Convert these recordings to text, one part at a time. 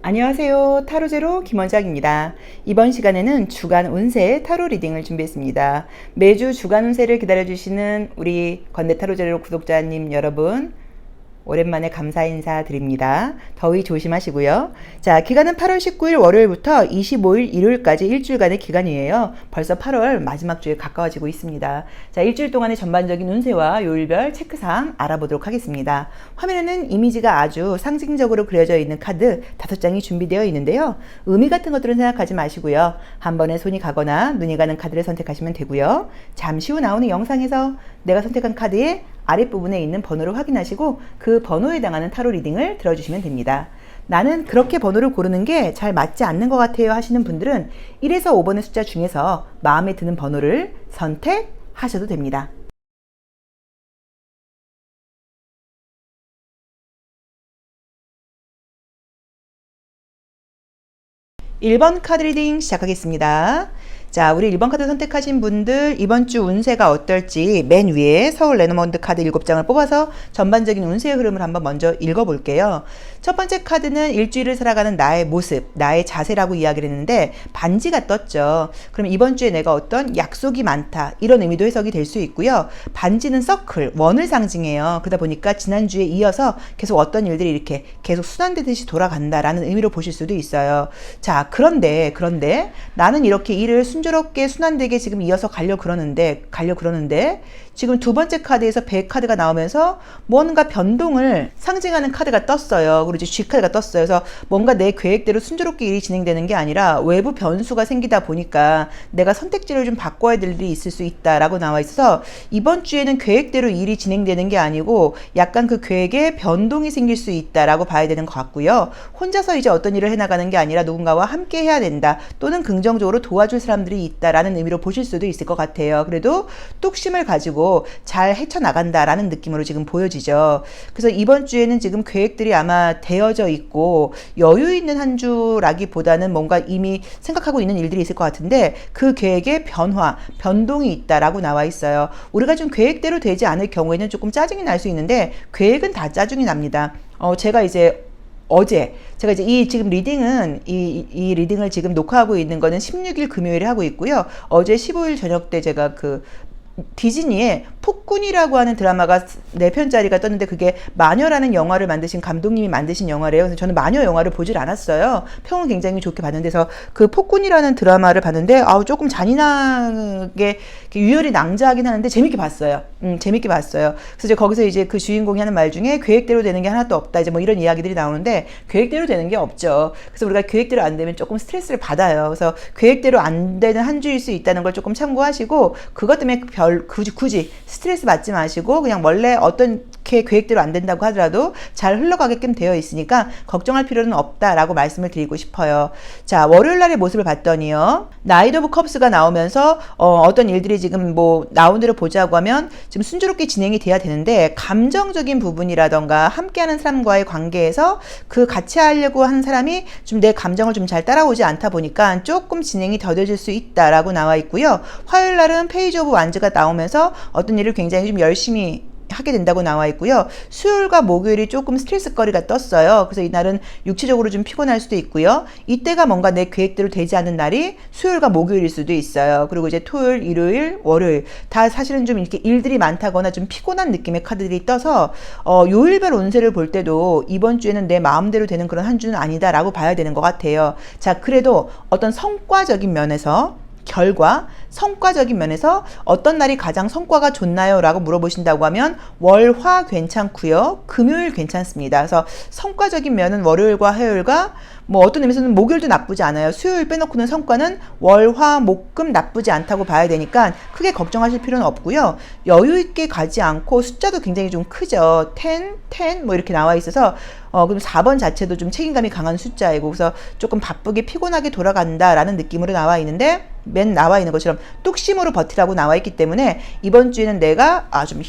안녕하세요. 타로제로 김원장입니다. 이번 시간에는 주간 운세 타로 리딩을 준비했습니다. 매주 주간 운세를 기다려주시는 우리 건대타로제로 구독자님 여러분, 오랜만에 감사 인사 드립니다. 더위 조심하시고요. 자, 기간은 8월 19일 월요일부터 25일 일요일까지 일주일간의 기간이에요. 벌써 8월 마지막 주에 가까워지고 있습니다. 자, 일주일 동안의 전반적인 운세와 요일별 체크사항 알아보도록 하겠습니다. 화면에는 이미지가 아주 상징적으로 그려져 있는 카드 5장이 준비되어 있는데요. 의미 같은 것들은 생각하지 마시고요. 한 번에 손이 가거나 눈이 가는 카드를 선택하시면 되고요. 잠시 후 나오는 영상에서 내가 선택한 카드의 아랫부분에 있는 번호를 확인하시고 그 번호에 해당하는 타로 리딩을 들어주시면 됩니다. 나는 그렇게 번호를 고르는 게 잘 맞지 않는 것 같아요 하시는 분들은 1에서 5번의 숫자 중에서 마음에 드는 번호를 선택하셔도 됩니다. (1번) 카드 리딩 시작하겠습니다. 자, 우리 1번 카드 선택하신 분들 이번 주 운세가 어떨지 맨 위에 서울 레노먼드 카드 7장을 뽑아서 전반적인 운세의 흐름을 한번 먼저 읽어볼게요. 첫 번째 카드는 일주일을 살아가는 나의 모습, 나의 자세라고 이야기를 했는데 반지가 떴죠. 그럼 이번 주에 내가 어떤 약속이 많다 이런 의미도 해석이 될 수 있고요. 반지는 서클, 원을 상징해요. 그러다 보니까 지난주에 이어서 계속 어떤 일들이 이렇게 계속 순환되듯이 돌아간다라는 의미로 보실 수도 있어요. 자, 그런데 나는 이렇게 일을 순조롭게 순환되게 지금 이어서 가려 그러는데 지금 두 번째 카드에서 배 카드가 나오면서 뭔가 변동을 상징하는 카드가 떴어요. 그리고 이제 G 카드가 떴어요. 그래서 뭔가 내 계획대로 순조롭게 일이 진행되는 게 아니라 외부 변수가 생기다 보니까 내가 선택지를 좀 바꿔야 될 일이 있을 수 있다라고 나와 있어서 이번 주에는 계획대로 일이 진행되는 게 아니고 약간 그 계획에 변동이 생길 수 있다라고 봐야 되는 것 같고요. 혼자서 이제 어떤 일을 해나가는 게 아니라 누군가와 함께 해야 된다 또는 긍정적으로 도와줄 사람들이 있다라는 의미로 보실 수도 있을 것 같아요. 그래도 뚝심을 가지고 잘 헤쳐나간다라는 느낌으로 지금 보여지죠. 그래서 이번 주에는 지금 계획들이 아마 되어져 있고 여유 있는 한 주라기보다는 뭔가 이미 생각하고 있는 일들이 있을 것 같은데 그 계획에 변동이 있다라고 나와 있어요. 우리가 좀 계획대로 되지 않을 경우에는 조금 짜증이 날 수 있는데 계획은 다 짜증이 납니다. 제가 이제 이 지금 리딩은 이 리딩을 지금 녹화하고 있는 거는 16일 금요일에 하고 있고요. 어제 15일 저녁 때 제가 그 디즈니의 폭군이라고 하는 드라마가 4편짜리가 떴는데 그게 마녀라는 영화를 만드신 감독님이 만드신 영화래요. 그래서 저는 마녀 영화를 보질 않았어요. 평은 굉장히 좋게 봤는데서 그 폭군이라는 드라마를 봤는데 조금 잔인하게 유혈이 낭자하긴 하는데 재밌게 봤어요. 재밌게 봤어요. 그래서 이제 거기서 이제 그 주인공이 하는 말 중에 계획대로 되는 게 하나도 없다. 이제 뭐 이런 이야기들이 나오는데 계획대로 되는 게 없죠. 그래서 우리가 계획대로 안 되면 조금 스트레스를 받아요. 그래서 계획대로 안 되는 한 주일 수 있다는 걸 조금 참고하시고 그것 때문에 굳이 스트레스 받지 마시고 그냥 원래 어떻게 계획대로 안 된다고 하더라도 잘 흘러가게끔 되어 있으니까 걱정할 필요는 없다라고 말씀을 드리고 싶어요. 자, 월요일 날의 모습을 봤더니요. 나이트 오브 컵스가 나오면서 어떤 일들이 지금 뭐 나온 대로 보자고 하면 지금 순조롭게 진행이 돼야 되는데 감정적인 부분이라던가 함께하는 사람과의 관계에서 그 같이 하려고 하는 사람이 좀 내 감정을 좀 잘 따라오지 않다 보니까 조금 진행이 더뎌질 수 있다라고 나와 있고요. 화요일 날은 페이지 오브 완즈가 나오면서 어떤 일을 굉장히 좀 열심히 하게 된다고 나와 있고요. 수요일과 목요일이 조금 스트레스거리가 떴어요. 그래서 이날은 육체적으로 좀 피곤할 수도 있고요. 이때가 뭔가 내 계획대로 되지 않는 날이 수요일과 목요일일 수도 있어요. 그리고 이제 토요일, 일요일, 월요일 다 사실은 좀 이렇게 일들이 많다거나 좀 피곤한 느낌의 카드들이 떠서 요일별 운세를 볼 때도 이번 주에는 내 마음대로 되는 그런 한 주는 아니다라고 봐야 되는 것 같아요. 자, 그래도 어떤 성과적인 면에서 성과적인 면에서 어떤 날이 가장 성과가 좋나요? 라고 물어보신다고 하면 월, 화 괜찮고요. 금요일 괜찮습니다. 그래서 성과적인 면은 월요일과 화요일과 뭐 어떤 의미에서는 목요일도 나쁘지 않아요. 수요일 빼놓고는 성과는 월, 화, 목, 금 나쁘지 않다고 봐야 되니까 크게 걱정하실 필요는 없고요. 여유 있게 가지 않고 숫자도 굉장히 좀 크죠. 10 뭐 이렇게 나와 있어서 그럼 4번 자체도 좀 책임감이 강한 숫자이고 그래서 조금 바쁘게 피곤하게 돌아간다라는 느낌으로 나와 있는데 맨 나와 있는 것처럼 뚝심으로 버티라고 나와 있기 때문에 이번 주에는 내가 좀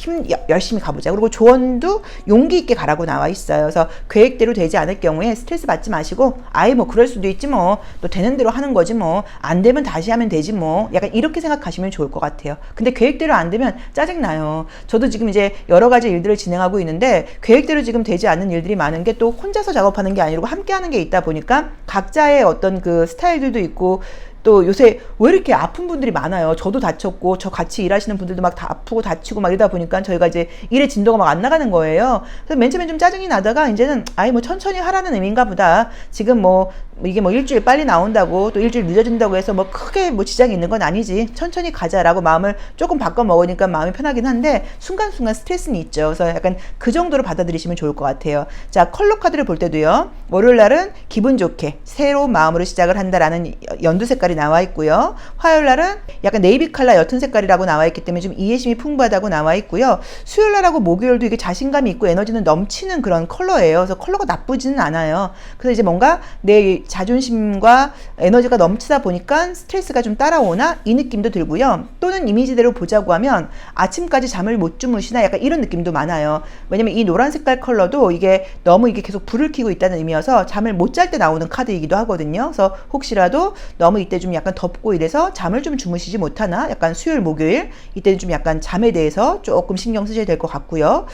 열심히 가보자. 그리고 조언도 용기 있게 가라고 나와 있어요. 그래서 계획대로 되지 않을 경우에 스트레스 받지 마시고 아이 뭐 그럴 수도 있지 뭐 또 되는 대로 하는 거지 뭐 안 되면 다시 하면 되지 뭐 약간 이렇게 생각하시면 좋을 것 같아요. 근데 계획대로 안 되면 짜증나요. 저도 지금 이제 여러 가지 일들을 진행하고 있는데 계획대로 지금 되지 않는 일들이 많은 게 또 혼자서 작업하는 게 아니고 함께 하는 게 있다 보니까 각자의 어떤 그 스타일들도 있고 또 요새 왜 이렇게 아픈 분들이 많아요. 저도 다쳤고 저 같이 일하시는 분들도 막 다 아프고 다치고 막 이러다 보니까 저희가 이제 일의 진도가 막 안 나가는 거예요. 그래서 맨 처음엔 좀 짜증이 나다가 이제는 아이 뭐 천천히 하라는 의미인가 보다. 지금 뭐 이게 뭐 일주일 빨리 나온다고 또 일주일 늦어진다고 해서 뭐 크게 뭐 지장이 있는 건 아니지. 천천히 가자라고 마음을 조금 바꿔 먹으니까 마음이 편하긴 한데 순간순간 스트레스는 있죠. 그래서 약간 그 정도로 받아들이시면 좋을 것 같아요. 자, 컬러 카드를 볼 때도요. 월요일 날은 기분 좋게 새로운 마음으로 시작을 한다라는 연두 색깔이 나와 있고요. 화요일 날은 약간 네이비 컬러 옅은 색깔이라고 나와 있기 때문에 좀 이해심이 풍부하다고 나와 있고요. 수요일 날하고 목요일도 이게 자신감이 있고 에너지는 넘치는 그런 컬러예요. 그래서 컬러가 나쁘지는 않아요. 그래서 이제 뭔가 내 자존심과 에너지가 넘치다 보니까 스트레스가 좀 따라오나 이 느낌도 들고요. 또는 이미지대로 보자고 하면 아침까지 잠을 못 주무시나 약간 이런 느낌도 많아요. 왜냐면 이 노란 색깔 컬러도 이게 너무 이게 계속 불을 켜고 있다는 의미여서 잠을 못 잘 때 나오는 카드이기도 하거든요. 그래서 혹시라도 너무 이때 좀 약간 덥고 이래서 잠을 좀 주무시지 못하나 약간 수요일 목요일 이때는 좀 약간 잠에 대해서 조금 신경 쓰셔야 될 것 같고요.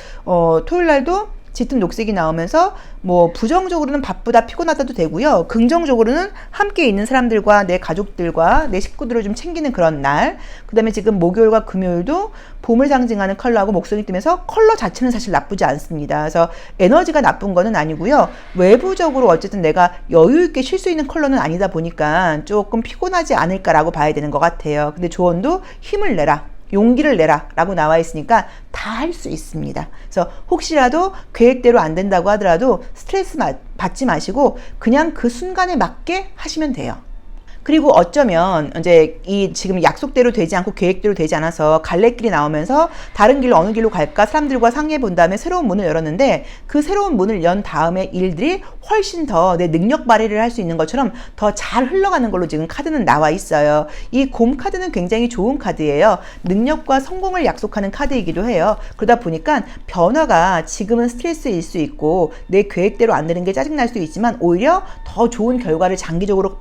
토요일 날도 짙은 녹색이 나오면서 뭐 부정적으로는 바쁘다 피곤하다도 되고요. 긍정적으로는 함께 있는 사람들과 내 가족들과 내 식구들을 좀 챙기는 그런 날. 그 다음에 지금 목요일과 금요일도 봄을 상징하는 컬러하고 목선이 뜨면서 컬러 자체는 사실 나쁘지 않습니다. 그래서 에너지가 나쁜 거는 아니고요. 외부적으로 어쨌든 내가 여유 있게 쉴 수 있는 컬러는 아니다 보니까 조금 피곤하지 않을까라고 봐야 되는 것 같아요. 근데 조언도 힘을 내라. 용기를 내라 라고 나와 있으니까 다 할 수 있습니다. 그래서 혹시라도 계획대로 안 된다고 하더라도 스트레스 받지 마시고 그냥 그 순간에 맞게 하시면 돼요. 그리고 어쩌면 이제 이 지금 약속대로 되지 않고 계획대로 되지 않아서 갈래길이 나오면서 다른 길로 어느 길로 갈까 사람들과 상의해 본 다음에 새로운 문을 열었는데 그 새로운 문을 연 다음에 일들이 훨씬 더 내 능력 발휘를 할 수 있는 것처럼 더 잘 흘러가는 걸로 지금 카드는 나와 있어요. 이 곰 카드는 굉장히 좋은 카드예요. 능력과 성공을 약속하는 카드이기도 해요. 그러다 보니까 변화가 지금은 스트레스일 수 있고 내 계획대로 안 되는 게 짜증날 수 있지만 오히려 더 좋은 결과를 장기적으로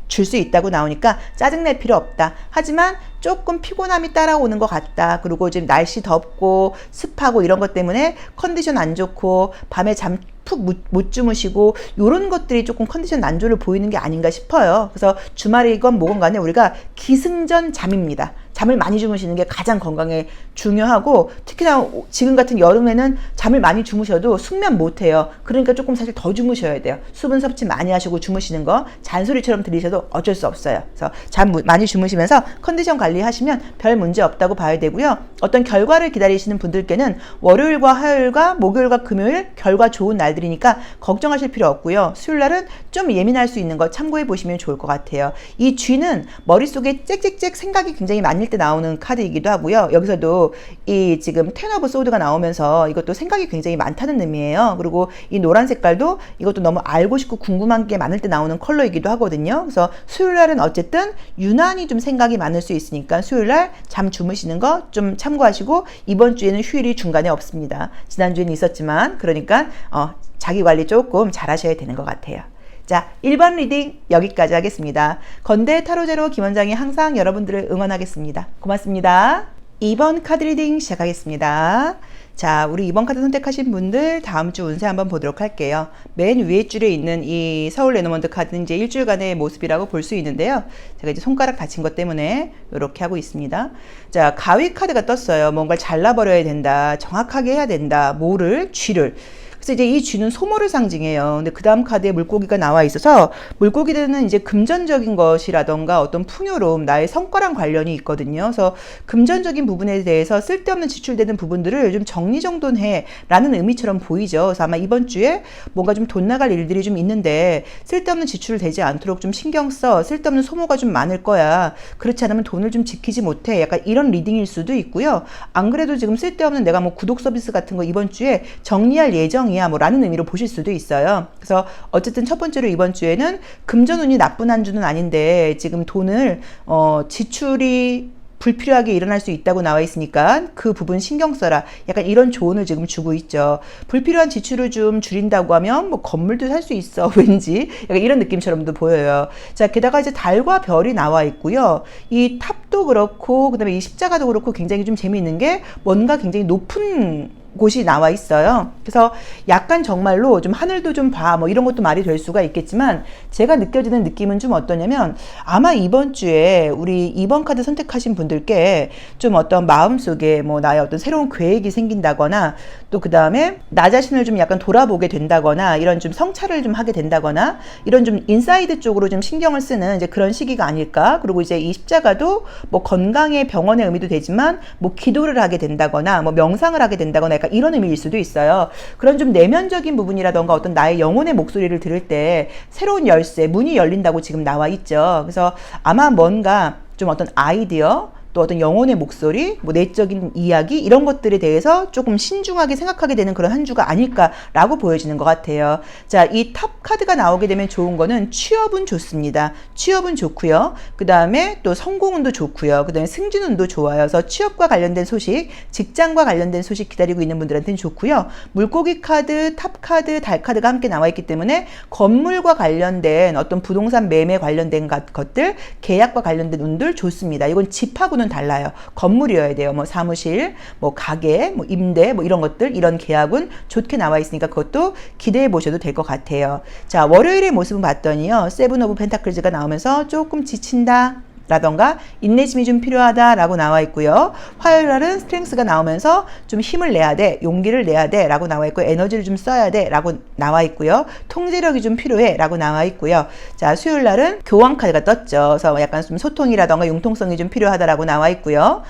줄 수 있다고 나오니까 짜증낼 필요 없다. 하지만 조금 피곤함이 따라오는 것 같다. 그리고 지금 날씨 덥고 습하고 이런 것 때문에 컨디션 안 좋고 밤에 잠 푹 못 주무시고 이런 것들이 조금 컨디션 난조를 보이는 게 아닌가 싶어요. 그래서 주말이건 뭐건 간에 우리가 기승전 잠입니다. 잠을 많이 주무시는 게 가장 건강에 중요하고 특히나 지금 같은 여름에는 잠을 많이 주무셔도 숙면 못해요. 그러니까 조금 사실 더 주무셔야 돼요. 수분 섭취 많이 하시고 주무시는 거 잔소리처럼 들리셔도 어쩔 수 없어요. 그래서 잠 많이 주무시면서 컨디션 관리하시면 별 문제 없다고 봐야 되고요. 어떤 결과를 기다리시는 분들께는 월요일과 화요일과 목요일과 금요일 결과 좋은 날들이니까 걱정하실 필요 없고요. 수요일 날은 좀 예민할 수 있는 거 참고해 보시면 좋을 것 같아요. 이 쥐는 머릿속에 짹짹짹 생각이 굉장히 많을 때 나오는 카드이기도 하고요. 여기서도 이 지금 텐 오브 소드가 나오면서 이것도 생각이 굉장히 많다는 의미예요. 그리고 이 노란 색깔도 이것도 너무 알고 싶고 궁금한 게 많을 때 나오는 컬러이기도 하거든요. 그래서 수요일 날은 어쨌든 유난히 좀 생각이 많을 수 있으니까 수요일 날 잠 주무시는 거 좀 참고하시고 이번 주에는 휴일이 중간에 없습니다. 지난주에는 있었지만 그러니까 자기 관리 조금 잘 하셔야 되는 것 같아요. 자, 1번 리딩 여기까지 하겠습니다. 건대 타로제로 김원장이 항상 여러분들을 응원하겠습니다. 고맙습니다. 2번 카드 리딩 시작하겠습니다. 자, 우리 2번 카드 선택하신 분들 다음 주 운세 한번 보도록 할게요. 맨 위에 줄에 있는 이 서울 레노먼드 카드는 이제 일주일간의 모습이라고 볼 수 있는데요. 제가 이제 손가락 다친 것 때문에 이렇게 하고 있습니다. 자, 가위 카드가 떴어요. 뭔가를 잘라버려야 된다. 정확하게 해야 된다. 모를, 쥐를. 그래서 이제 이 쥐는 소모를 상징해요. 근데 그 다음 카드에 물고기가 나와 있어서 물고기들은 이제 금전적인 것이라던가 어떤 풍요로움, 나의 성과랑 관련이 있거든요. 그래서 금전적인 부분에 대해서 쓸데없는 지출되는 부분들을 좀 정리정돈해 라는 의미처럼 보이죠. 그래서 아마 이번 주에 뭔가 좀 돈 나갈 일들이 좀 있는데 쓸데없는 지출을 되지 않도록 좀 신경 써. 쓸데없는 소모가 좀 많을 거야. 그렇지 않으면 돈을 좀 지키지 못해. 약간 이런 리딩일 수도 있고요. 안 그래도 지금 쓸데없는 내가 뭐 구독 서비스 같은 거 이번 주에 정리할 예정 이야 뭐 라는 의미로 보실 수도 있어요. 그래서 어쨌든 첫 번째로 이번 주에는 금전운이 나쁜 한 주는 아닌데 지금 돈을 지출이 불필요하게 일어날 수 있다고 나와 있으니까 그 부분 신경 써라. 약간 이런 조언을 지금 주고 있죠. 불필요한 지출을 좀 줄인다고 하면 뭐 건물도 살 수 있어. 왠지 약간 이런 느낌처럼도 보여요. 자, 게다가 이제 달과 별이 나와 있고요. 이 탑도 그렇고 그다음에 이 십자가도 그렇고 굉장히 좀 재미있는 게 뭔가 굉장히 높은 곳이 나와 있어요. 그래서 약간 정말로 좀 하늘도 좀 봐, 뭐 이런 것도 말이 될 수가 있겠지만 제가 느껴지는 느낌은 좀 어떠냐면 아마 이번 주에 우리 2번 카드 선택하신 분들께 좀 어떤 마음속에 뭐 나의 어떤 새로운 계획이 생긴다거나 또 그 다음에 나 자신을 좀 약간 돌아보게 된다거나 이런 좀 성찰을 좀 하게 된다거나 이런 좀 인사이드 쪽으로 좀 신경을 쓰는 이제 그런 시기가 아닐까. 그리고 이제 이 십자가도 뭐 건강의 병원의 의미도 되지만 뭐 기도를 하게 된다거나 뭐 명상을 하게 된다거나 약간 이런 의미일 수도 있어요. 그런 좀 내면적인 부분이라던가 어떤 나의 영혼의 목소리를 들을 때 새로운 열쇠, 문이 열린다고 지금 나와 있죠. 그래서 아마 뭔가 좀 어떤 아이디어 또 어떤 영혼의 목소리, 뭐 내적인 이야기 이런 것들에 대해서 조금 신중하게 생각하게 되는 그런 한 주가 아닐까라고 보여지는 것 같아요. 자, 이 탑 카드가 나오게 되면 좋은 거는 취업은 좋습니다. 취업은 좋고요. 그 다음에 또 성공운도 좋고요. 그 다음에 승진운도 좋아요. 그래서 취업과 관련된 소식, 직장과 관련된 소식 기다리고 있는 분들한테는 좋고요. 물고기 카드, 탑 카드, 달 카드가 함께 나와 있기 때문에 건물과 관련된 어떤 부동산 매매 관련된 것들, 계약과 관련된 운들 좋습니다. 이건 집하고 는 달라요. 건물이어야 돼요. 뭐 사무실, 뭐 가게, 뭐 임대, 뭐 이런 것들, 이런 계약은 좋게 나와 있으니까 그것도 기대해 보셔도 될 것 같아요. 자, 월요일의 모습은 봤더니요. 세븐 오브 펜타클즈가 나오면서 조금 지친다. 라던가 인내심이 좀 필요하다라고 나와 있고요. 화요일 날은 스트렝스가 나오면서 좀 힘을 내야 돼, 용기를 내야 돼 라고 나와 있고 에너지를 좀 써야 돼 라고 나와 있고요. 통제력이 좀 필요해 라고 나와 있고요. 자, 수요일 날은 교황 카드가 떴죠. 그래서 약간 좀 소통이라던가 융통성이 좀 필요하다라고 나와 있고요.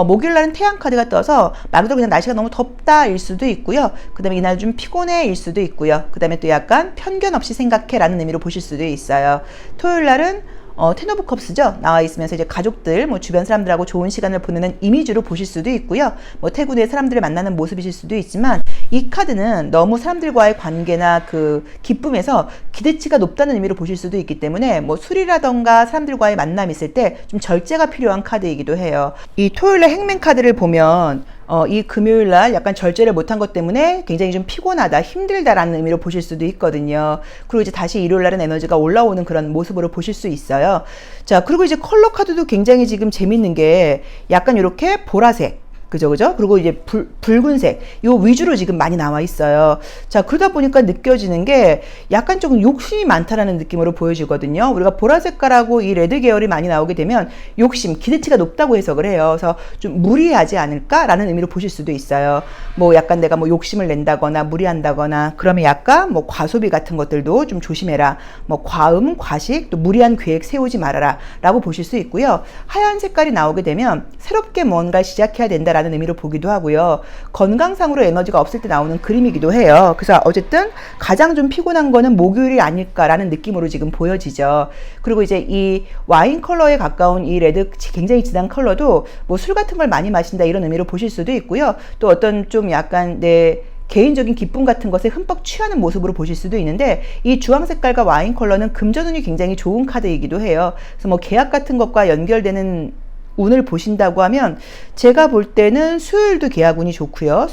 목요일 날은 태양 카드가 떠서 말 그대로 그냥 날씨가 너무 덥다일 수도 있고요. 그 다음에 이날 좀 피곤해일 수도 있고요. 그 다음에 또 약간 편견 없이 생각해 라는 의미로 보실 수도 있어요. 토요일 날은 텐 오브 컵스죠. 나와 있으면서 이제 가족들, 뭐 주변 사람들하고 좋은 시간을 보내는 이미지로 보실 수도 있고요. 뭐 태군의 사람들을 만나는 모습이실 수도 있지만 이 카드는 너무 사람들과의 관계나 그 기쁨에서 기대치가 높다는 의미로 보실 수도 있기 때문에 뭐 술이라던가 사람들과의 만남이 있을 때 좀 절제가 필요한 카드이기도 해요. 이 토요일에 행맨 카드를 보면 이 금요일 날 약간 절제를 못한 것 때문에 굉장히 좀 피곤하다, 힘들다라는 의미로 보실 수도 있거든요. 그리고 이제 다시 일요일 날은 에너지가 올라오는 그런 모습으로 보실 수 있어요. 자, 그리고 이제 컬러 카드도 굉장히 지금 재밌는 게 약간 이렇게 보라색, 그죠? 그리고 이제 붉은색, 요 위주로 지금 많이 나와 있어요. 자, 그러다 보니까 느껴지는 게 약간 조금 욕심이 많다라는 느낌으로 보여지거든요. 우리가 보라색깔하고 이 레드 계열이 많이 나오게 되면 욕심, 기대치가 높다고 해석을 해요. 그래서 좀 무리하지 않을까라는 의미로 보실 수도 있어요. 뭐 약간 내가 뭐 욕심을 낸다거나 무리한다거나 그러면 약간 뭐 과소비 같은 것들도 좀 조심해라. 뭐 과음, 과식, 또 무리한 계획 세우지 말아라 라고 보실 수 있고요. 하얀 색깔이 나오게 되면 새롭게 뭔가 시작해야 된다 라는 의미로 보기도 하고요. 건강상으로 에너지가 없을 때 나오는 그림이기도 해요. 그래서 어쨌든 가장 좀 피곤한 거는 목요일이 아닐까라는 느낌으로 지금 보여지죠. 그리고 이제 이 와인 컬러에 가까운 이 레드 굉장히 진한 컬러도 뭐 술 같은 걸 많이 마신다 이런 의미로 보실 수도 있고요. 또 어떤 좀 약간 내 개인적인 기쁨 같은 것에 흠뻑 취하는 모습으로 보실 수도 있는데 이 주황 색깔과 와인 컬러는 금전운이 굉장히 좋은 카드이기도 해요. 그래서 뭐 계약 같은 것과 연결되는 운을 보신다고 하면 제가 볼 때는 수요일도 계약운이 좋고요.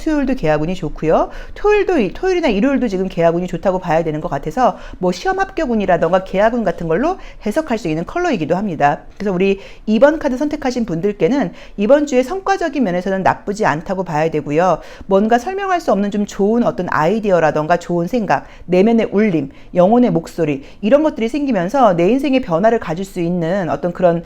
토요일이나 일요일도 지금 계약운이 좋다고 봐야 되는 것 같아서 뭐 시험 합격운이라던가 계약운 같은 걸로 해석할 수 있는 컬러이기도 합니다. 그래서 우리 2번 카드 선택하신 분들께는 이번 주에 성과적인 면에서는 나쁘지 않다고 봐야 되고요. 뭔가 설명할 수 없는 좀 좋은 어떤 아이디어라던가 좋은 생각, 내면의 울림, 영혼의 목소리 이런 것들이 생기면서 내 인생의 변화를 가질 수 있는 어떤 그런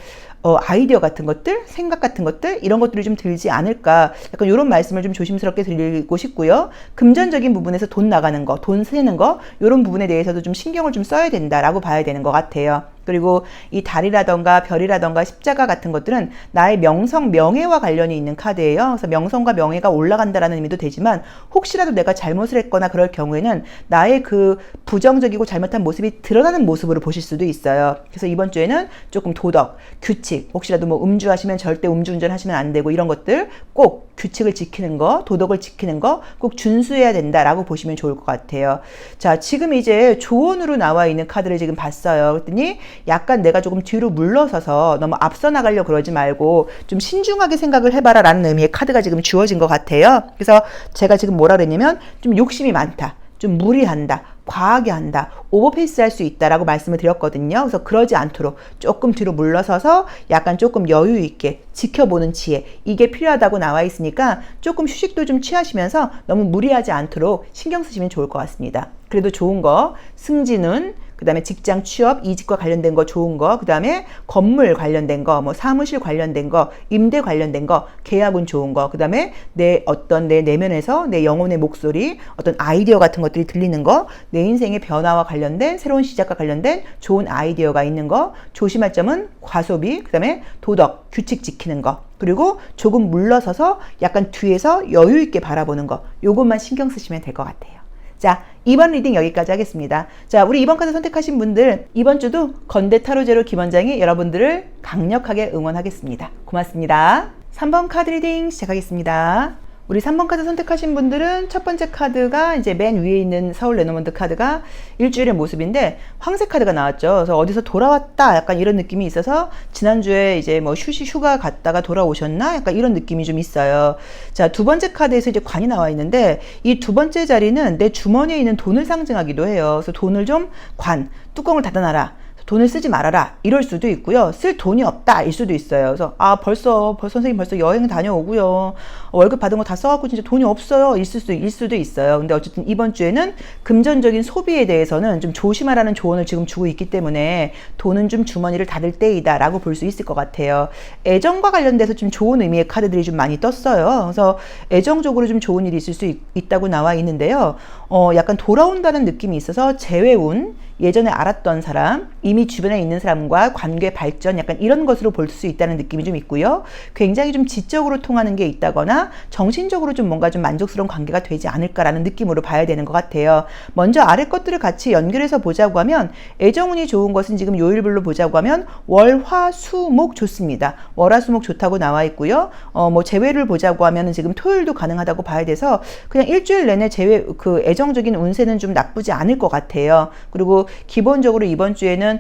아이디어 같은 것들, 생각 같은 것들 이런 것들이 좀 들지 않을까 약간 이런 말씀을 좀 조심스럽게 드리고 싶고요. 금전적인 부분에서 돈 나가는 거, 돈 쓰는 거 이런 부분에 대해서도 좀 신경을 좀 써야 된다라고 봐야 되는 것 같아요. 그리고 이 달이라던가 별이라던가 십자가 같은 것들은 나의 명성, 명예와 관련이 있는 카드예요. 그래서 명성과 명예가 올라간다라는 의미도 되지만 혹시라도 내가 잘못을 했거나 그럴 경우에는 나의 그 부정적이고 잘못한 모습이 드러나는 모습으로 보실 수도 있어요. 그래서 이번 주에는 조금 도덕, 규칙, 혹시라도 뭐 음주하시면 절대 음주운전 하시면 안 되고 이런 것들 꼭 규칙을 지키는 거, 도덕을 지키는 거 꼭 준수해야 된다라고 보시면 좋을 것 같아요. 자, 지금 이제 조언으로 나와 있는 카드를 지금 봤어요. 그랬더니 약간 내가 조금 뒤로 물러서서 너무 앞서 나가려고 그러지 말고 좀 신중하게 생각을 해봐라 라는 의미의 카드가 지금 주어진 것 같아요. 그래서 제가 지금 뭐라 그랬냐면 좀 욕심이 많다, 좀 무리한다, 과하게 한다, 오버페이스 할 수 있다라고 말씀을 드렸거든요. 그래서 그러지 않도록 조금 뒤로 물러서서 약간 조금 여유 있게 지켜보는 지혜, 이게 필요하다고 나와 있으니까 조금 휴식도 좀 취하시면서 너무 무리하지 않도록 신경 쓰시면 좋을 것 같습니다. 그래도 좋은 거, 승진운, 그 다음에 직장 취업, 이직과 관련된 거 좋은 거, 그 다음에 건물 관련된 거, 뭐 사무실 관련된 거, 임대 관련된 거, 계약운 좋은 거, 그 다음에 내 내면에서 내 영혼의 목소리, 어떤 아이디어 같은 것들이 들리는 거, 내 인생의 변화와 관련된 새로운 시작과 관련된 좋은 아이디어가 있는 거, 조심할 점은 과소비, 그 다음에 도덕, 규칙 지키는 거, 그리고 조금 물러서서 약간 뒤에서 여유 있게 바라보는 거, 요것만 신경 쓰시면 될 것 같아요. 자, 이번 리딩 여기까지 하겠습니다. 자, 우리 이번 카드 선택하신 분들 이번 주도 건대 타로제로 김원장이 여러분들을 강력하게 응원하겠습니다. 고맙습니다. 3번 카드 리딩 시작하겠습니다. 우리 3번 카드 선택하신 분들은 첫 번째 카드가 이제 맨 위에 있는 서울 레노먼드 카드가 일주일의 모습인데 황색 카드가 나왔죠. 그래서 어디서 돌아왔다 약간 이런 느낌이 있어서 지난주에 이제 뭐 휴가 갔다가 돌아오셨나 약간 이런 느낌이 좀 있어요. 자, 두 번째 카드에서 이제 관이 나와 있는데 이 두 번째 자리는 내 주머니에 있는 돈을 상징하기도 해요. 그래서 돈을 좀 뚜껑을 닫아놔라, 돈을 쓰지 말아라 이럴 수도 있고요. 쓸 돈이 없다 일 수도 있어요. 그래서 벌써 선생님 벌써 여행 다녀오고요, 월급 받은 거 다 써갖고 진짜 돈이 없어요 일 수도 있어요. 근데 어쨌든 이번 주에는 금전적인 소비에 대해서는 좀 조심하라는 조언을 지금 주고 있기 때문에 돈은 좀 주머니를 닫을 때이다 라고 볼 수 있을 것 같아요. 애정과 관련돼서 좀 좋은 의미의 카드들이 좀 많이 떴어요. 그래서 애정적으로 좀 좋은 일이 있을 수 있다고 나와 있는데요. 약간 돌아온다는 느낌이 있어서 재회운, 예전에 알았던 사람, 이미 주변에 있는 사람과 관계 발전 약간 이런 것으로 볼 수 있다는 느낌이 좀 있고요. 굉장히 좀 지적으로 통하는 게 있다거나 정신적으로 좀 뭔가 좀 만족스러운 관계가 되지 않을까라는 느낌으로 봐야 되는 것 같아요. 먼저 아래 것들을 같이 연결해서 보자고 하면 애정운이 좋은 것은 지금 요일별로 보자고 하면 월, 화, 수, 목 좋습니다. 월, 화, 수, 목 좋다고 나와 있고요. 뭐 재회를 보자고 하면 지금 토요일도 가능하다고 봐야 돼서 그냥 일주일 내내 그 애정적인 운세는 좀 나쁘지 않을 것 같아요. 그리고 기본적으로 이번 주에는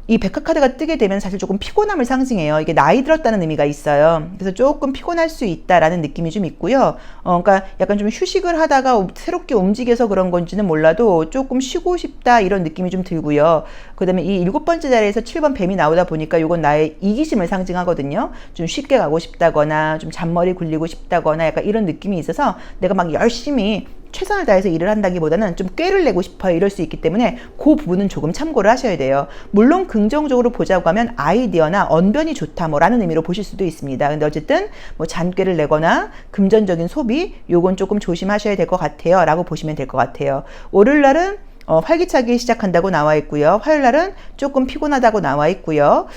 이 백화카드가 뜨게 되면 사실 조금 피곤함을 상징해요. 이게 나이 들었다는 의미가 있어요. 그래서 조금 피곤할 수 있다라는 느낌이 좀 있고요. 그러니까 약간 좀 휴식을 하다가 새롭게 움직여서 그런 건지는 몰라도 조금 쉬고 싶다 이런 느낌이 좀 들고요. 그 다음에 이 7번째 자리에서 7번 뱀이 나오다 보니까 이건 나의 이기심을 상징하거든요. 좀 쉽게 가고 싶다거나 좀 잔머리 굴리고 싶다거나 약간 이런 느낌이 있어서 내가 막 열심히 최선을 다해서 일을 한다기보다는 좀 꾀를 내고 싶어요 이럴 수 있기 때문에 그 부분은 조금 참고를 하셔야 돼요. 물론 긍정적으로 보자고 하면 아이디어나 언변이 좋다 라는 의미로 보실 수도 있습니다. 근데 어쨌든 뭐 잔꾀를 내거나 금전적인 소비 요건 조금 조심하셔야 될 것 같아요 라고 보시면 될 것 같아요. 월요일날은 활기차게 시작한다고 나와 있고요. 화요일날은 조금 피곤하다고 나와 있고요.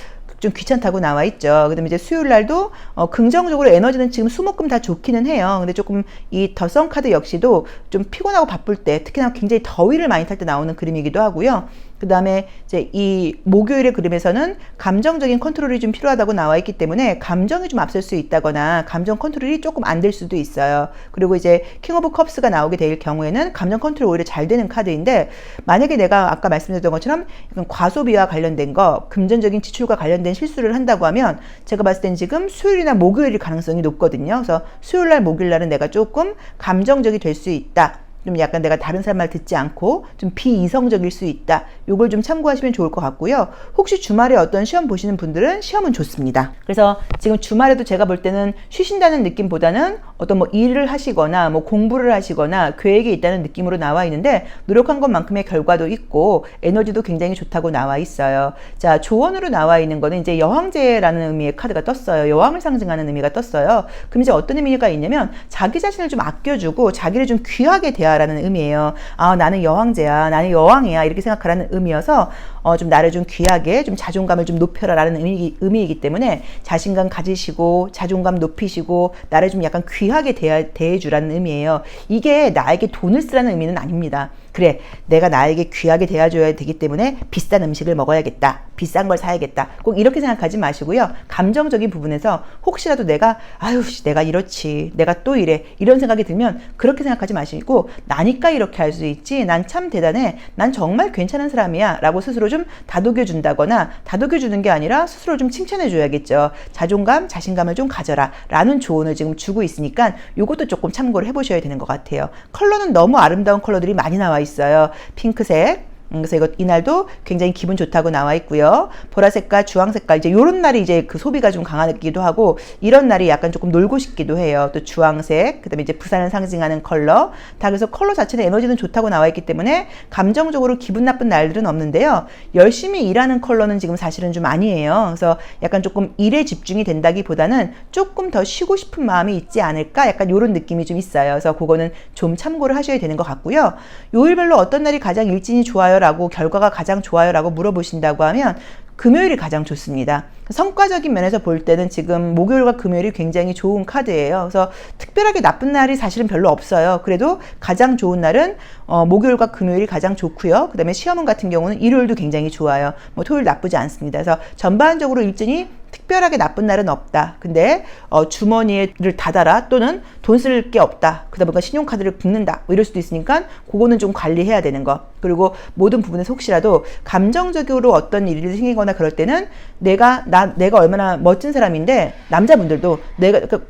좀 귀찮다고 나와 있죠. 그 다음에 이제 수요일 날도 긍정적으로 에너지는 지금 수목금 다 좋기는 해요. 근데 조금 이 더선 카드 역시도 좀 피곤하고 바쁠 때, 특히나 굉장히 더위를 많이 탈 때 나오는 그림이기도 하고요. 그 다음에 이제 이 목요일의 그림에서는 감정적인 컨트롤이 좀 필요하다고 나와 있기 때문에 감정이 좀 앞설 수 있다거나 감정 컨트롤이 조금 안 될 수도 있어요. 그리고 이제 킹 오브 컵스가 나오게 될 경우에는 감정 컨트롤 오히려 잘 되는 카드인데, 만약에 내가 아까 말씀드렸던 것처럼 약간 과소비와 관련된 거, 금전적인 지출과 관련된 실수를 한다고 하면 제가 봤을 땐 지금 수요일이나 목요일일 가능성이 높거든요. 그래서 수요일날 목요일날은 내가 조금 감정적이 될 수 있다. 좀 약간 내가 다른 사람 말 듣지 않고 좀 비이성적일 수 있다. 요걸 좀 참고하시면 좋을 것 같고요. 혹시 주말에 어떤 시험 보시는 분들은 시험은 좋습니다. 그래서 지금 주말에도 제가 볼 때는 쉬신다는 느낌보다는 어떤 뭐 일을 하시거나 뭐 공부를 하시거나 계획이 있다는 느낌으로 나와 있는데, 노력한 것만큼의 결과도 있고 에너지도 굉장히 좋다고 나와 있어요. 자, 조언으로 나와 있는 거는 이제 여왕제라는 의미의 카드가 떴어요. 여왕을 상징하는 의미가 떴어요. 그럼 이제 어떤 의미가 있냐면 자기 자신을 좀 아껴주고 자기를 좀 귀하게 대하라는 의미예요. 나는 여왕제야, 나는 여왕이야 이렇게 생각하라는 의미여서 좀 나를 좀 귀하게, 좀 자존감을 좀 높여라라는 의미이기 때문에 자신감 가지시고 자존감 높이시고 나를 좀 약간 귀하게 대해주라는 의미예요. 이게 나에게 돈을 쓰라는 의미는 아닙니다. 그래, 내가 나에게 귀하게 대해줘야 되기 때문에 비싼 음식을 먹어야겠다, 비싼 걸 사야겠다, 꼭 이렇게 생각하지 마시고요. 감정적인 부분에서 혹시라도 내가 내가 이렇지, 내가 또 이래, 이런 생각이 들면 그렇게 생각하지 마시고, 나니까 이렇게 할 수 있지, 난 참 대단해, 난 정말 괜찮은 사람이야 라고 스스로 좀 다독여 준다거나, 다독여 주는 게 아니라 스스로 좀 칭찬해 줘야겠죠. 자존감, 자신감을 좀 가져라 라는 조언을 지금 주고 있으니까 요것도 조금 참고를 해보셔야 되는 것 같아요. 컬러는 너무 아름다운 컬러들이 많이 나와 있어요. 핑크색, 그래서 이날도 굉장히 기분 좋다고 나와 있고요. 보라색과 주황색깔, 이제 요런 날이 이제 그 소비가 좀 강하기도 하고, 이런 날이 약간 조금 놀고 싶기도 해요. 또 주황색, 그 다음에 이제 부산을 상징하는 컬러, 다 그래서 컬러 자체는 에너지는 좋다고 나와 있기 때문에 감정적으로 기분 나쁜 날들은 없는데요. 열심히 일하는 컬러는 지금 사실은 좀 아니에요. 그래서 약간 조금 일에 집중이 된다기보다는 조금 더 쉬고 싶은 마음이 있지 않을까, 약간 요런 느낌이 좀 있어요. 그래서 그거는 좀 참고를 하셔야 되는 것 같고요. 요일별로 어떤 날이 가장 일진이 좋아요 라고, 결과가 가장 좋아요 라고 물어보신다고 하면 금요일이 가장 좋습니다. 성과적인 면에서 볼 때는 지금 목요일과 금요일이 굉장히 좋은 카드예요. 그래서 특별하게 나쁜 날이 사실은 별로 없어요. 그래도 가장 좋은 날은 목요일과 금요일이 가장 좋고요. 그 다음에 시험운 같은 경우는 일요일도 굉장히 좋아요. 뭐 토요일 나쁘지 않습니다. 그래서 전반적으로 일진이 특별하게 나쁜 날은 없다. 근데 주머니를 닫아라, 또는 돈 쓸 게 없다, 그러다 보니까 신용카드를 긁는다, 뭐 이럴 수도 있으니까 그거는 좀 관리해야 되는 거. 그리고 모든 부분에서 혹시라도 감정적으로 어떤 일이 생기거나 그럴 때는 내가 얼마나 멋진 사람인데, 남자분들도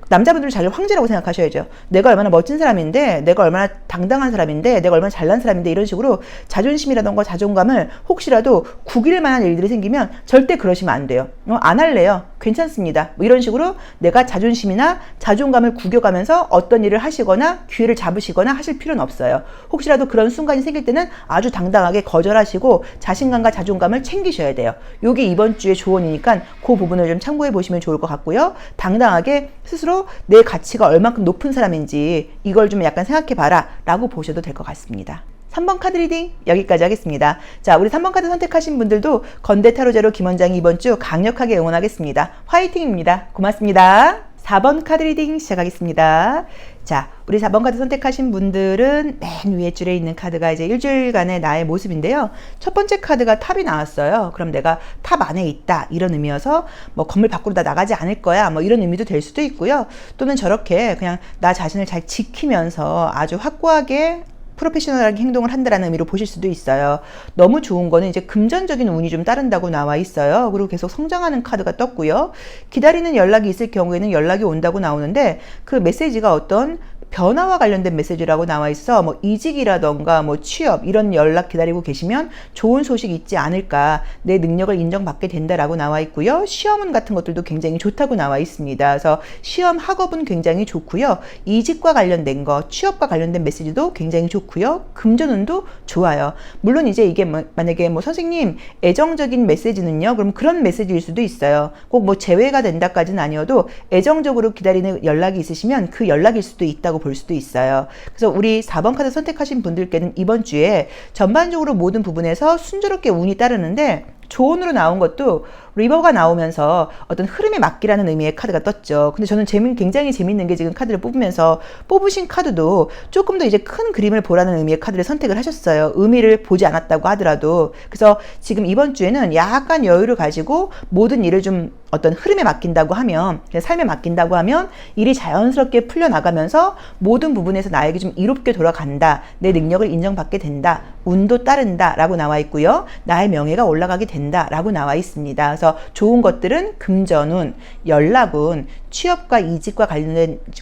남자분들은 자기를 황제라고 생각하셔야죠. 내가 얼마나 멋진 사람인데, 내가 얼마나 당당한 사람인데, 내가 얼마나 잘난 사람인데, 이런 식으로 자존심이라던가 자존감을 혹시라도 구길 만한 일들이 생기면 절대 그러시면 안 돼요. 안 할래요, 괜찮습니다, 뭐 이런 식으로 내가 자존심이나 자존감을 구겨가면서 어떤 일을 하시거나 기회를 잡으시거나 하실 필요는 없어요. 혹시라도 그런 순간이 생길 때는 아주 당당하게 거절하시고 자신감과 자존감을 챙기셔야 돼요. 요게 이번 주의 조언이니까 그 부분을 좀 참고해 보시면 좋을 것 같고요. 당당하게 스스로 내 가치가 얼만큼 높은 사람인지 이걸 좀 약간 생각해 봐라 라고 보셔도 될 것 같습니다. 3번 카드 리딩 여기까지 하겠습니다. 자, 우리 3번 카드 선택하신 분들도 건대 타로제로 김원장이 이번 주 강력하게 응원하겠습니다. 화이팅입니다. 고맙습니다. 4번 카드 리딩 시작하겠습니다. 자, 우리 4번 카드 선택하신 분들은 맨 위에 줄에 있는 카드가 이제 일주일간의 나의 모습인데요. 첫 번째 카드가 탑이 나왔어요. 그럼 내가 탑 안에 있다, 이런 의미여서 뭐 건물 밖으로 다 나가지 않을 거야, 뭐 이런 의미도 될 수도 있고요. 또는 저렇게 그냥 나 자신을 잘 지키면서 아주 확고하게 프로페셔널하게 행동을 한다라는 의미로 보실 수도 있어요. 너무 좋은 거는 이제 금전적인 운이 좀 따른다고 나와 있어요. 그리고 계속 성장하는 카드가 떴고요. 기다리는 연락이 있을 경우에는 연락이 온다고 나오는데, 그 메시지가 어떤 변화와 관련된 메시지라고 나와 있어. 뭐 이직이라던가 뭐 취업, 이런 연락 기다리고 계시면 좋은 소식이 있지 않을까, 내 능력을 인정받게 된다라고 나와 있고요. 시험운 같은 것들도 굉장히 좋다고 나와 있습니다. 그래서 시험 학업은 굉장히 좋고요. 이직과 관련된 거, 취업과 관련된 메시지도 굉장히 좋고요. 금전운도 좋아요. 물론 이제 이게 만약에 선생님 애정적인 메시지는요, 그럼 그런 메시지일 수도 있어요. 꼭 뭐 재회가 된다까지는 아니어도 애정적으로 기다리는 연락이 있으시면 그 연락일 수도 있다고 볼 수도 있어요. 그래서 우리 4번 카드 선택하신 분들께는 이번 주에 전반적으로 모든 부분에서 순조롭게 운이 따르는데, 조언으로 나온 것도 리버가 나오면서 어떤 흐름에 맡기라는 의미의 카드가 떴죠. 근데 저는 굉장히 재밌는 게, 지금 카드를 뽑으면서 뽑으신 카드도 조금 더 이제 큰 그림을 보라는 의미의 카드를 선택을 하셨어요. 의미를 보지 않았다고 하더라도. 그래서 지금 이번 주에는 약간 여유를 가지고 모든 일을 좀 어떤 흐름에 맡긴다고 하면, 삶에 맡긴다고 하면 일이 자연스럽게 풀려나가면서 모든 부분에서 나에게 좀 이롭게 돌아간다, 내 능력을 인정받게 된다, 운도 따른다 라고 나와 있고요. 나의 명예가 올라가게 된다 라고 나와 있습니다. 그래서 좋은 것들은 금전운, 연락운, 취업과 이직과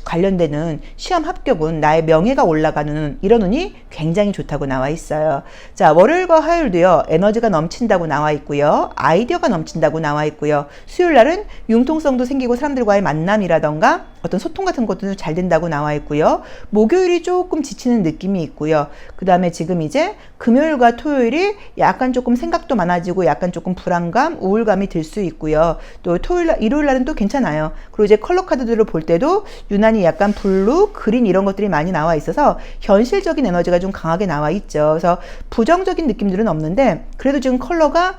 관련되는 시험 합격운, 나의 명예가 올라가는 이런 운이 굉장히 좋다고 나와 있어요. 자, 월요일과 화요일도요, 에너지가 넘친다고 나와 있고요. 아이디어가 넘친다고 나와 있고요. 수요일 날은 융통성도 생기고 사람들과의 만남이라던가 어떤 소통 같은 것도 잘 된다고 나와 있고요. 목요일이 조금 지치는 느낌이 있고요. 그 다음에 지금 이제 금요일과 토요일이 약간 조금 생각도 많아지고 약간 조금 불안감, 우울감이 들 수 있고요. 또 일요일 날은 또 괜찮아요. 그리고 이제 컬러 카드들을 볼 때도 유난히 약간 블루, 그린 이런 것들이 많이 나와 있어서 현실적인 에너지가 좀 강하게 나와 있죠. 그래서 부정적인 느낌들은 없는데, 그래도 지금 컬러가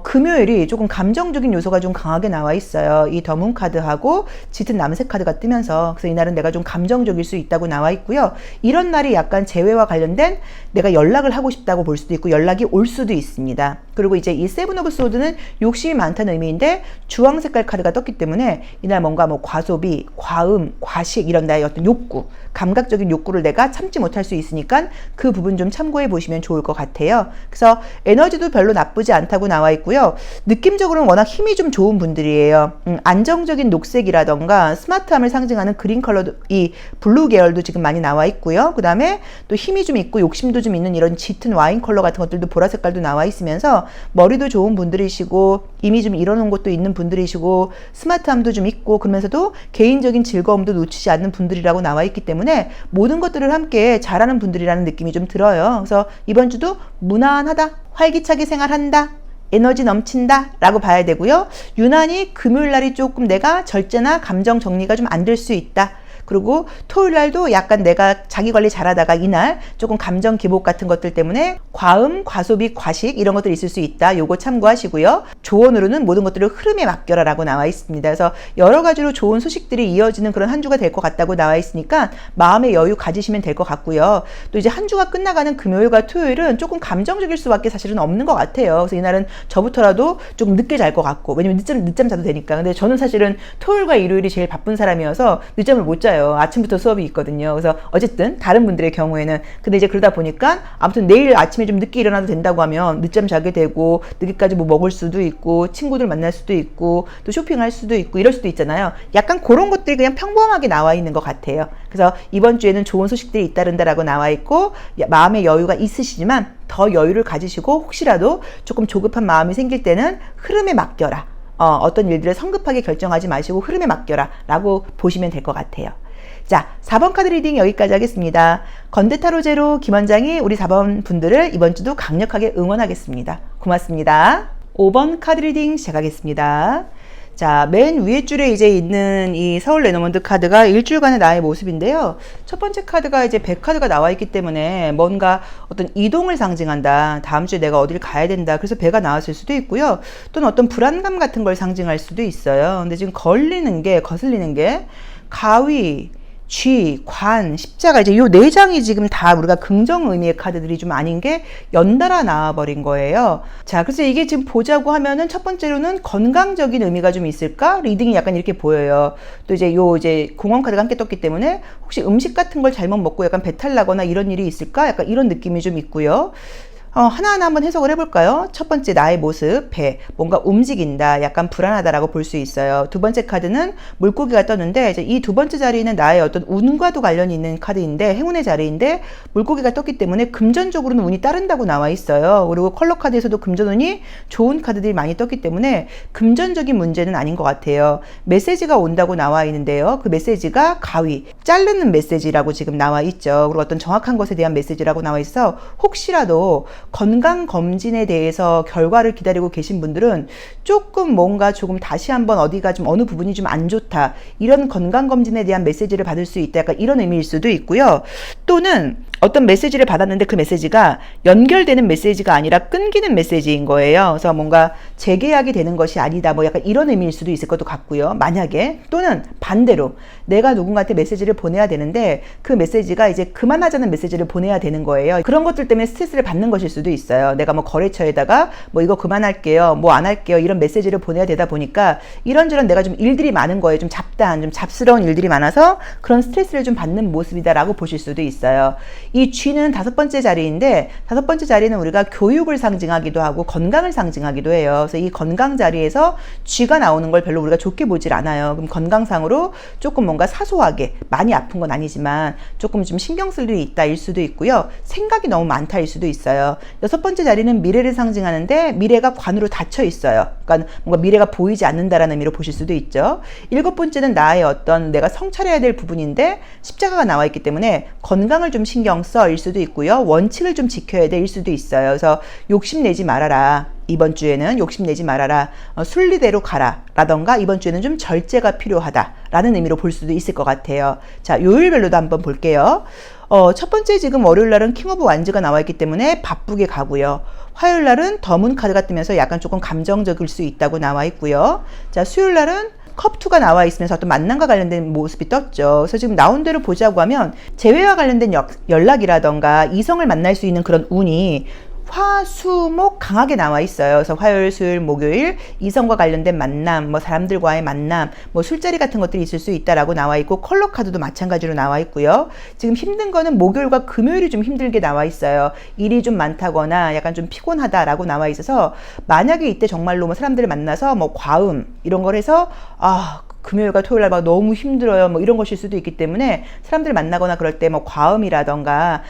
금요일이 조금 감정적인 요소가 좀 강하게 나와 있어요. 이 더문 카드하고 짙은 남색 카드가 뜨면서, 그래서 이날은 내가 좀 감정적일 수 있다고 나와 있고요. 이런 날이 약간 재회와 관련된 내가 연락을 하고 싶다고 볼 수도 있고 연락이 올 수도 있습니다. 그리고 이제 이 세븐 오브 소드는 욕심이 많다는 의미인데 주황 색깔 카드가 떴기 때문에 이날 뭔가 뭐 과소비, 과음, 과식 이런 나의 어떤 욕구, 감각적인 욕구를 내가 참지 못할 수 있으니까 그 부분 좀 참고해 보시면 좋을 것 같아요. 그래서 에너지도 별로 나쁘지 않다고 나와 있고요. 느낌적으로는 워낙 힘이 좀 좋은 분들이에요. 안정적인 녹색이라던가 스마트함을 상징하는 그린 컬러도, 이 블루 계열도 지금 많이 나와 있고요. 그 다음에 또 힘이 좀 있고 욕심도 좀 있는 이런 짙은 와인 컬러 같은 것들도 보라 색깔도 나와 있으면서 머리도 좋은 분들이시고 이미 좀 이뤄놓은 것도 있는 분들이시고 스마트함도 좀 있고 그러면서도 개인적인 즐거움도 놓치지 않는 분들이라고 나와 있기 때문에 모든 것들을 함께 잘하는 분들이라는 느낌이 좀 들어요. 그래서 이번 주도 무난하다, 활기차게 생활한다, 에너지 넘친다 라고 봐야 되고요. 유난히 금요일날이 조금 내가 절제나 감정 정리가 좀 안 될 수 있다. 그리고 토요일날도 약간 내가 자기 관리 잘하다가 이날 조금 감정 기복 같은 것들 때문에 과음, 과소비, 과식 이런 것들이 있을 수 있다. 요거 참고하시고요. 조언으로는 모든 것들을 흐름에 맡겨라 라고 나와 있습니다. 그래서 여러 가지로 좋은 소식들이 이어지는 그런 한 주가 될 것 같다고 나와 있으니까 마음의 여유 가지시면 될 것 같고요. 또 이제 한 주가 끝나가는 금요일과 토요일은 조금 감정적일 수밖에 사실은 없는 것 같아요. 그래서 이날은 저부터라도 조금 늦게 잘 것 같고, 왜냐면 늦잠 자도 되니까. 근데 저는 사실은 토요일과 일요일이 제일 바쁜 사람이어서 늦잠을 못 자요. 아침부터 수업이 있거든요. 그래서 어쨌든 다른 분들의 경우에는, 근데 이제 그러다 보니까 아무튼 내일 아침에 좀 늦게 일어나도 된다고 하면 늦잠 자게 되고 늦게까지 뭐 먹을 수도 있고 친구들 만날 수도 있고 또 쇼핑할 수도 있고 이럴 수도 있잖아요. 약간 그런 것들이 그냥 평범하게 나와 있는 것 같아요. 그래서 이번 주에는 좋은 소식들이 잇따른다라고 나와 있고 마음의 여유가 있으시지만 더 여유를 가지시고 혹시라도 조금 조급한 마음이 생길 때는 흐름에 맡겨라. 어떤 일들을 성급하게 결정하지 마시고 흐름에 맡겨라 라고 보시면 될 것 같아요. 자, 4번 카드 리딩 여기까지 하겠습니다. 건대타로제로 김원장이 우리 4번 분들을 이번 주도 강력하게 응원하겠습니다. 고맙습니다. 5번 카드 리딩 시작하겠습니다. 자, 맨 위에 줄에 이제 있는 이 서울 레노먼드 카드가 일주일간의 나의 모습인데요. 첫 번째 카드가 이제 100카드가 나와 있기 때문에 뭔가 어떤 이동을 상징한다. 다음 주에 내가 어딜 가야 된다. 그래서 배가 나왔을 수도 있고요. 또는 어떤 불안감 같은 걸 상징할 수도 있어요. 근데 지금 거슬리는 게 가위, 쥐, 관, 십자가 이제 요 네 장이 지금 다 우리가 긍정 의미의 카드들이 좀 아닌 게 연달아 나와버린 거예요. 자, 그래서 이게 지금 보자고 하면은 첫 번째로는 건강적인 의미가 좀 있을까? 리딩이 약간 이렇게 보여요. 또 이제 공원 카드가 함께 떴기 때문에 혹시 음식 같은 걸 잘못 먹고 약간 배탈 나거나 이런 일이 있을까? 약간 이런 느낌이 좀 있고요. 하나하나 한번 해석을 해볼까요? 첫 번째 나의 모습, 배, 뭔가 움직인다, 약간 불안하다라고 볼 수 있어요. 두 번째 카드는 물고기가 떴는데 이제 이 두 번째 자리는 나의 어떤 운과도 관련이 있는 카드인데 행운의 자리인데 물고기가 떴기 때문에 금전적으로는 운이 따른다고 나와 있어요. 그리고 컬러 카드에서도 금전운이 좋은 카드들이 많이 떴기 때문에 금전적인 문제는 아닌 것 같아요. 메시지가 온다고 나와 있는데요. 그 메시지가 가위, 자르는 메시지라고 지금 나와 있죠. 그리고 어떤 정확한 것에 대한 메시지라고 나와 있어 혹시라도 건강검진에 대해서 결과를 기다리고 계신 분들은 조금 다시 한번 어디가 좀 어느 부분이 좀 안 좋다 이런 건강검진에 대한 메시지를 받을 수 있다 약간 이런 의미일 수도 있고요. 또는 어떤 메시지를 받았는데 그 메시지가 연결되는 메시지가 아니라 끊기는 메시지인 거예요. 그래서 뭔가 재계약이 되는 것이 아니다 뭐 약간 이런 의미일 수도 있을 것도 같고요. 만약에 또는 반대로 내가 누군가한테 메시지를 보내야 되는데 그 메시지가 이제 그만하자는 메시지를 보내야 되는 거예요. 그런 것들 때문에 스트레스를 받는 것일 수도 있어요. 내가 뭐 거래처에다가 뭐 이거 그만할게요, 뭐 안 할게요 이런 메시지를 보내야 되다 보니까 이런저런 내가 좀 일들이 많은 거예요. 좀 잡스러운 일들이 많아서 그런 스트레스를 좀 받는 모습이다라고 보실 수도 있어요. 이 쥐는 다섯 번째 자리인데 다섯 번째 자리는 우리가 교육을 상징하기도 하고 건강을 상징하기도 해요. 그래서 이 건강 자리에서 쥐가 나오는 걸 별로 우리가 좋게 보질 않아요. 그럼 건강상으로 조금 뭔가 사소하게 많이 아픈 건 아니지만 조금 좀 신경 쓸 일이 있다 일 수도 있고요. 생각이 너무 많다 일 수도 있어요. 여섯 번째 자리는 미래를 상징하는데 미래가 관으로 닫혀 있어요. 그러니까 뭔가 미래가 보이지 않는다라는 의미로 보실 수도 있죠. 일곱 번째는 나의 어떤 내가 성찰해야 될 부분인데 십자가가 나와 있기 때문에 건강을 좀 신경 써일 수도 있고요. 원칙을 좀 지켜야 될 수도 있어요. 그래서 욕심내지 말아라. 이번 주에는 욕심내지 말아라. 순리대로 가라. 라던가 이번 주에는 좀 절제가 필요하다. 라는 의미로 볼 수도 있을 것 같아요. 자, 요일별로도 한번 볼게요. 첫 번째 지금 월요일 날은 킹 오브 완즈가 나와 있기 때문에 바쁘게 가고요. 화요일 날은 더문 카드가 뜨면서 약간 조금 감정적일 수 있다고 나와 있고요. 자, 수요일 날은 컵2가 나와 있으면서 어떤 만남과 관련된 모습이 떴죠. 그래서 지금 나온 대로 보자고 하면 재회와 관련된 연락이라던가 이성을 만날 수 있는 그런 운이 화, 수, 목 강하게 나와 있어요. 그래서 화요일, 수요일, 목요일 이성과 관련된 만남, 뭐 사람들과의 만남, 뭐 술자리 같은 것들이 있을 수 있다라고 나와 있고 컬러 카드도 마찬가지로 나와 있고요. 지금 힘든 거는 목요일과 금요일이 좀 힘들게 나와 있어요. 일이 좀 많다거나 약간 좀 피곤하다라고 나와 있어서 만약에 이때 정말로 뭐 사람들을 만나서 뭐 과음 이런 걸 해서 금요일과 토요일 날 막 너무 힘들어요. 뭐 이런 것일 수도 있기 때문에 사람들 만나거나 그럴 때 뭐 과음이라던가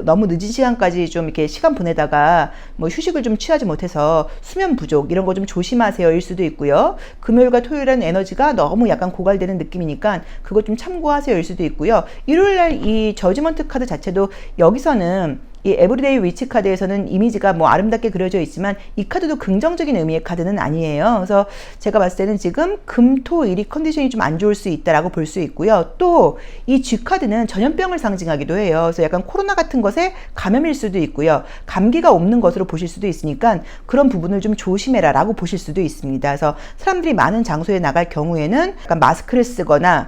너무 늦은 시간까지 좀 이렇게 시간 보내다가 뭐 휴식을 좀 취하지 못해서 수면 부족 이런 거 좀 조심하세요일 수도 있고요. 금요일과 토요일은 에너지가 너무 약간 고갈되는 느낌이니까 그거 좀 참고하세요일 수도 있고요. 일요일 날 이 저지먼트 카드 자체도 여기서는 이 에브리데이 위치 카드에서는 이미지가 뭐 아름답게 그려져 있지만 이 카드도 긍정적인 의미의 카드는 아니에요. 그래서 제가 봤을 때는 지금 금, 토, 일이 컨디션이 좀 안 좋을 수 있다라고 볼 수 있고요. 또 이 G 카드는 전염병을 상징하기도 해요. 그래서 약간 코로나 같은 것에 감염일 수도 있고요. 감기가 옵는 것으로 보실 수도 있으니까 그런 부분을 좀 조심해라 라고 보실 수도 있습니다. 그래서 사람들이 많은 장소에 나갈 경우에는 약간 마스크를 쓰거나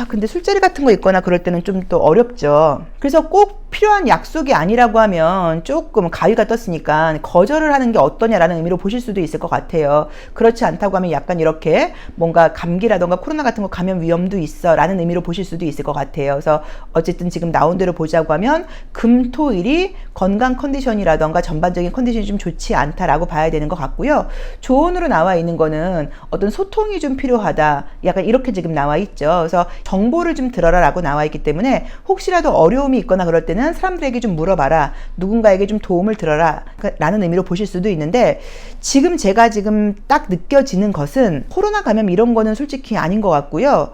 근데 술자리 같은 거 있거나 그럴 때는 좀 또 어렵죠. 그래서 꼭 필요한 약속이 아니라고 하면 조금 가위가 떴으니까 거절을 하는 게 어떠냐라는 의미로 보실 수도 있을 것 같아요. 그렇지 않다고 하면 약간 이렇게 뭔가 감기라던가 코로나 같은 거 감염 위험도 있어 라는 의미로 보실 수도 있을 것 같아요. 그래서 어쨌든 지금 나온 대로 보자고 하면 금, 토, 일이 건강 컨디션이라던가 전반적인 컨디션이 좀 좋지 않다라고 봐야 되는 것 같고요. 조언으로 나와 있는 거는 어떤 소통이 좀 필요하다 약간 이렇게 지금 나와 있죠. 그래서 정보를 좀 들어라 라고 나와 있기 때문에 혹시라도 어려움이 있거나 그럴 때는 사람들에게 좀 물어봐라, 누군가에게 좀 도움을 들어라 라는 의미로 보실 수도 있는데 지금 제가 지금 딱 느껴지는 것은 코로나 감염 이런 거는 솔직히 아닌 것 같고요.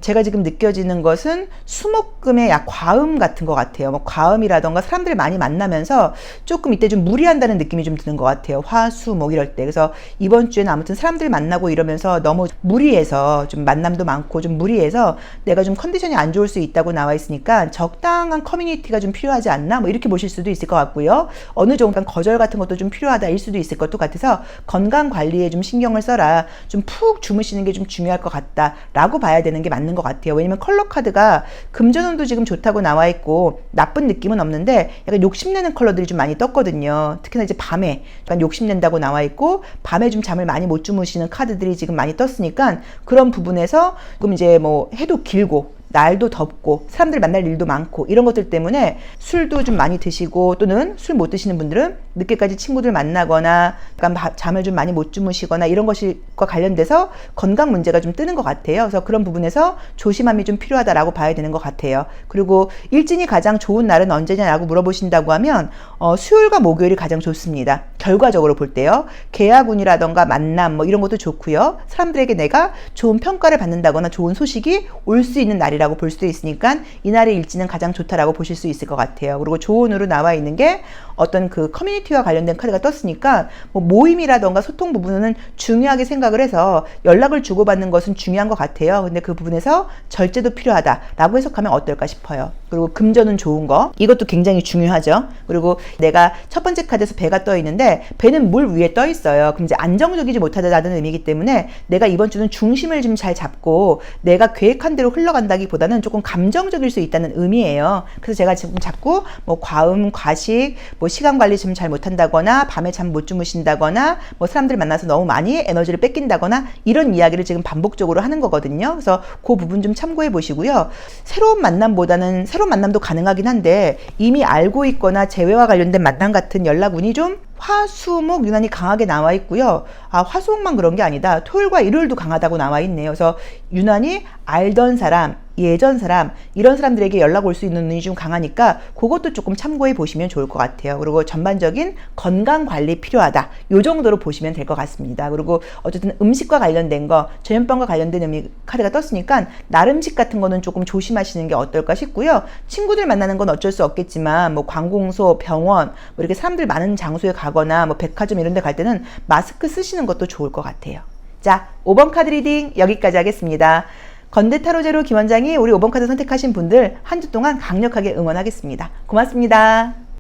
제가 지금 느껴지는 것은 수목금의 과음 같은 것 같아요. 뭐 과음이라던가 사람들 많이 만나면서 조금 이때 좀 무리한다는 느낌이 좀 드는 것 같아요. 화, 수, 목 이럴 때. 그래서 이번 주에는 아무튼 사람들 만나고 이러면서 너무 무리해서 좀 만남도 많고 좀 무리해서 내가 좀 컨디션이 안 좋을 수 있다고 나와 있으니까 적당한 커뮤니티가 좀 필요하지 않나? 뭐 이렇게 보실 수도 있을 것 같고요. 어느 정도 거절 같은 것도 좀 필요하다일 수도 있을 것도 같아서 건강 관리에 좀 신경을 써라. 좀 푹 주무시는 게 좀 중요할 것 같다라고 봐야 되는 게 맞는 것 같아요. 왜냐면 컬러 카드가 금전운도 지금 좋다고 나와 있고 나쁜 느낌은 없는데 약간 욕심내는 컬러들이 좀 많이 떴거든요. 특히나 이제 밤에 약간 욕심낸다고 나와 있고 밤에 좀 잠을 많이 못 주무시는 카드들이 지금 많이 떴으니까 그런 부분에서 조금 이제 뭐 해도 길고 날도 덥고 사람들 만날 일도 많고 이런 것들 때문에 술도 좀 많이 드시고 또는 술 못 드시는 분들은 늦게까지 친구들 만나거나 약간 잠을 좀 많이 못 주무시거나 이런 것과 관련돼서 건강 문제가 좀 뜨는 것 같아요. 그래서 그런 부분에서 조심함이 좀 필요하다라고 봐야 되는 것 같아요. 그리고 일진이 가장 좋은 날은 언제냐라고 물어보신다고 하면 수요일과 목요일이 가장 좋습니다. 결과적으로 볼 때요. 계약운이라던가 만남 뭐 이런 것도 좋고요. 사람들에게 내가 좋은 평가를 받는다거나 좋은 소식이 올 수 있는 날이라고 볼 수도 있으니까 이날의 일지는 가장 좋다라고 보실 수 있을 것 같아요. 그리고 조언으로 나와 있는 게 어떤 그 커뮤니티와 관련된 카드가 떴으니까 뭐 모임이라던가 소통 부분은 중요하게 생각을 해서 연락을 주고받는 것은 중요한 것 같아요. 근데 그 부분에서 절제도 필요하다라고 해석하면 어떨까 싶어요. 그리고 금전은 좋은 거 이것도 굉장히 중요하죠. 그리고 내가 첫 번째 카드에서 배가 떠 있는데 배는 물 위에 떠 있어요. 그럼 이제 안정적이지 못하다는 의미이기 때문에 내가 이번 주는 중심을 좀 잘 잡고 내가 계획한 대로 흘러간다기보다는 조금 감정적일 수 있다는 의미예요. 그래서 제가 지금 자꾸 뭐 과음, 과식, 뭐 시간 관리 좀 잘 못한다거나 밤에 잠 못 주무신다거나 뭐 사람들 만나서 너무 많이 에너지를 뺏긴다거나 이런 이야기를 지금 반복적으로 하는 거거든요. 그래서 그 부분 좀 참고해 보시고요. 새로운 만남도 가능하긴 한데 이미 알고 있거나 재회와 관련된 만남 같은 연락운이 좀 화수목 유난히 강하게 나와 있고요. 화수목만 그런 게 아니다. 토요일과 일요일도 강하다고 나와 있네요. 그래서 유난히 알던 사람, 예전 사람 이런 사람들에게 연락 올 수 있는 눈이 좀 강하니까 그것도 조금 참고해 보시면 좋을 것 같아요. 그리고 전반적인 건강 관리 필요하다. 요 정도로 보시면 될 것 같습니다. 그리고 어쨌든 음식과 관련된 거, 전염병과 관련된 의미 카드가 떴으니까 날 음식 같은 거는 조금 조심하시는 게 어떨까 싶고요. 친구들 만나는 건 어쩔 수 없겠지만 뭐 관공서, 병원 뭐 이렇게 사람들 많은 장소에 가거나 뭐 백화점 이런 데 갈 때는 마스크 쓰시는 것도 좋을 것 같아요. 자, 5번 카드 리딩 여기까지 하겠습니다. 건대타로제로 김원장이 우리 5번 카드 선택하신 분들 한 주 동안 강력하게 응원하겠습니다. 고맙습니다.